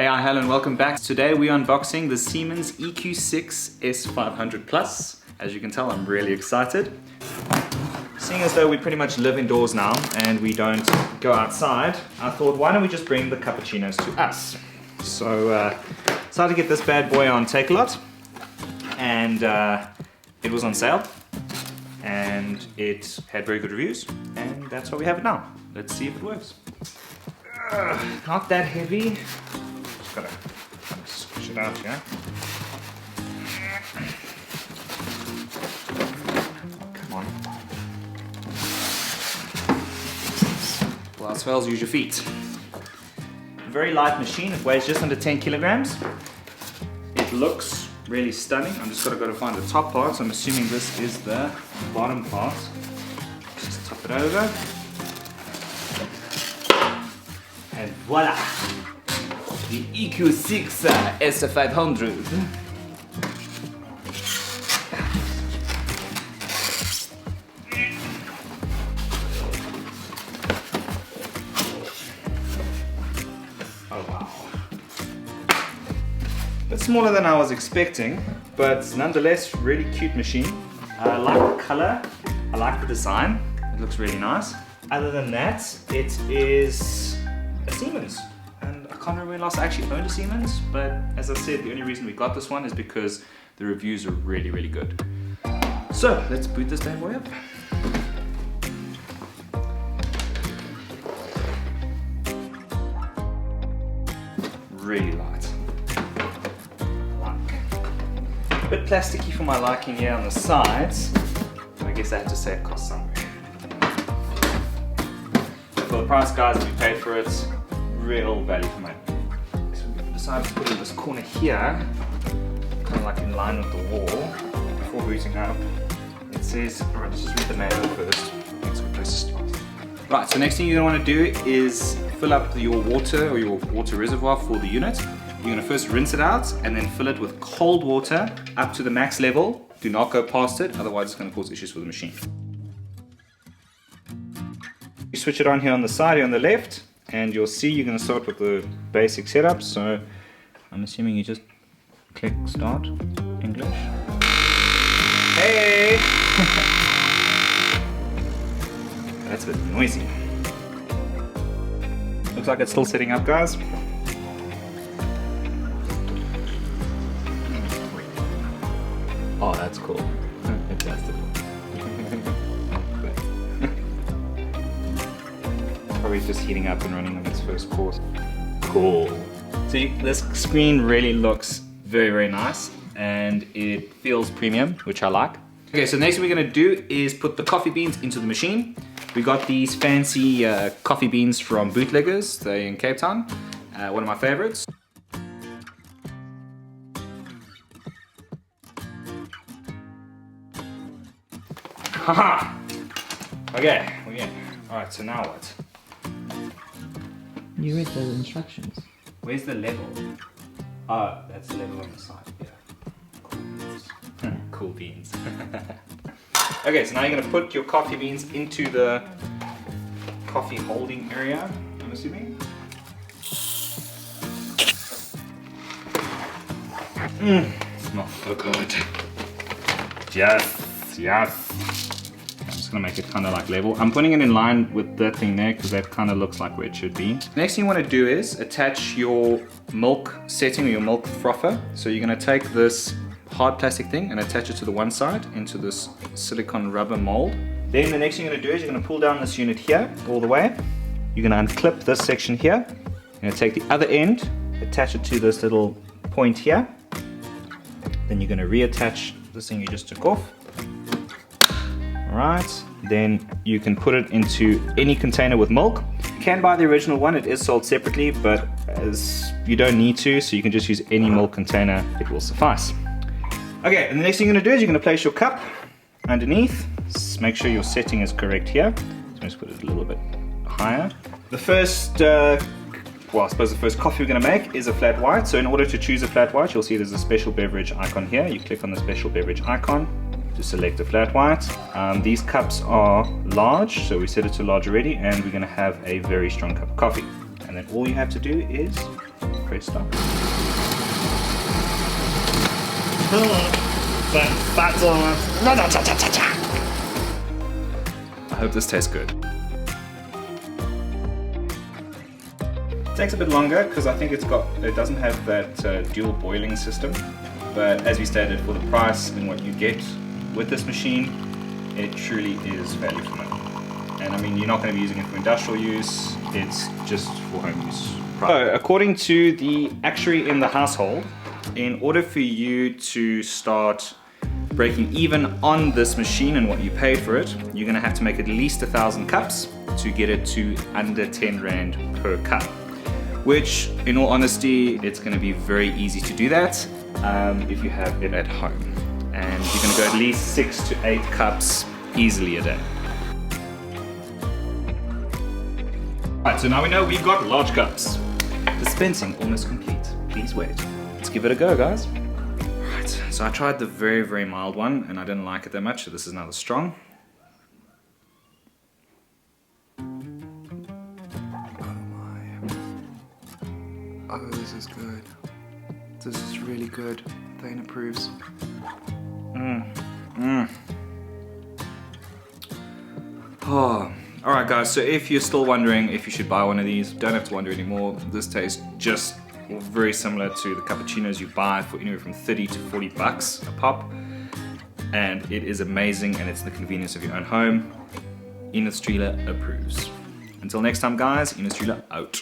Hey, hi, hello and welcome back. Today we're unboxing the Siemens Eq.6 S500 Plus. As you can tell, I'm really excited. Seeing as though we pretty much live indoors now and we don't go outside, I thought, why don't we just bring the cappuccinos to us? So, decided to get this bad boy on Takealot, and it was on sale, and it had very good reviews, and that's why we have it now. Let's see if it works. Not that heavy. Just gotta kind of squish it out here. Come on. Glass fails, use your feet. Very light machine. It weighs just under 10 kilograms. It looks really stunning. I'm just gotta find the top part. So I'm assuming this is the bottom part. Just top it over. And voila! The Eq.6 S500. Oh wow. It's smaller than I was expecting, but nonetheless, really cute machine. I like the color, I like the design, it looks really nice. Other than that, it is a Siemens. And I can't remember when last I actually owned a Siemens, but as I said, the only reason we got this one is because the reviews are really, really good. So let's boot this bad boy up. Really light. A bit plasticky for my liking here on the sides. I guess I have to say it costs something. For the price, guys, we paid for it. Real value for money. So we decided to put it in this corner here, kind of like in line with the wall. Before booting up, it says, alright, let's just read the manual first. That's a good place to start. Right, so next thing you're going to want to do is fill up your water or your water reservoir for the unit. You're going to first rinse it out and then fill it with cold water up to the max level. Do not go past it, otherwise it's going to cause issues for the machine. You switch it on here on the side, here on the left, and you'll see you're going to start with the basic setup. So I'm assuming you just click start, English. Hey! That's a bit noisy. Looks like it's still setting up, guys. Oh, that's cool. Fantastic. Probably just heating up and running on its first course. Cool. See, this screen really looks very, very nice, and it feels premium, which I like. Okay, so the next thing we're gonna do is put the coffee beans into the machine. We got these fancy coffee beans from Bootleggers. They're in Cape Town. One of my favorites. Haha! Okay, we're in. Alright, so now what? You read the instructions. Where's the level? Oh, that's the level on the side. Yeah. Cool beans. Cool beans. Okay, so now you're going to put your coffee beans into the coffee holding area, I'm assuming. Smells so good. Yes, yes. I'm just gonna make it kind of like level. I'm putting it in line with that thing there because that kind of looks like where it should be. Next thing you want to do is attach your milk setting or your milk frother. So you're gonna take this hard plastic thing and attach it to the one side into this silicone rubber mold. Then the next thing you're gonna do is you're gonna pull down this unit here all the way. You're gonna unclip this section here. You're gonna take the other end, attach it to this little point here. Then you're gonna reattach this thing you just took off. Alright, then you can put it into any container with milk. You can buy the original one, it is sold separately, but as you don't need to, so you can just use any milk container, it will suffice. Okay, and the next thing you're going to do is you're going to place your cup underneath. Just make sure your setting is correct here. So let's put it a little bit higher. The first, well, I suppose the first coffee we're going to make is a flat white. So in order to choose a flat white, you'll see there's a special beverage icon here. You click on the special beverage icon to select a flat white. These cups are large, so we set it to large already, and we're going to have a very strong cup of coffee. And then all you have to do is Press stop. I hope this tastes good. It takes a bit longer because I think it doesn't have that dual boiling system, but as we stated, for the price and what you get with this machine, it truly is value for money. And I mean, you're not going to be using it for industrial use, it's just for home use. So, according to the actuary in the household, in order for you to start breaking even on this machine and what you paid for it, you're going to have to make at least 1,000 cups to get it to under 10 Rand per cup. Which, in all honesty, it's going to be very easy to do that if you have it at home. And you're going to go at least 6 to 8 cups easily a day. Right, so now we know we've got large cups. Dispensing almost complete. Please wait. Let's give it a go, guys. Right, so I tried the very, very mild one and I didn't like it that much, so this is now the strong. Oh my. Oh, this is good. This is really good. Thane approves. Oh. Alright guys, so if you're still wondering if you should buy one of these, don't have to wonder anymore. This tastes just very similar to the cappuccinos you buy for anywhere from 30 to 40 bucks a pop. And it is amazing and it's the convenience of your own home. Ines Strela approves. Until next time guys, Ines Strela out.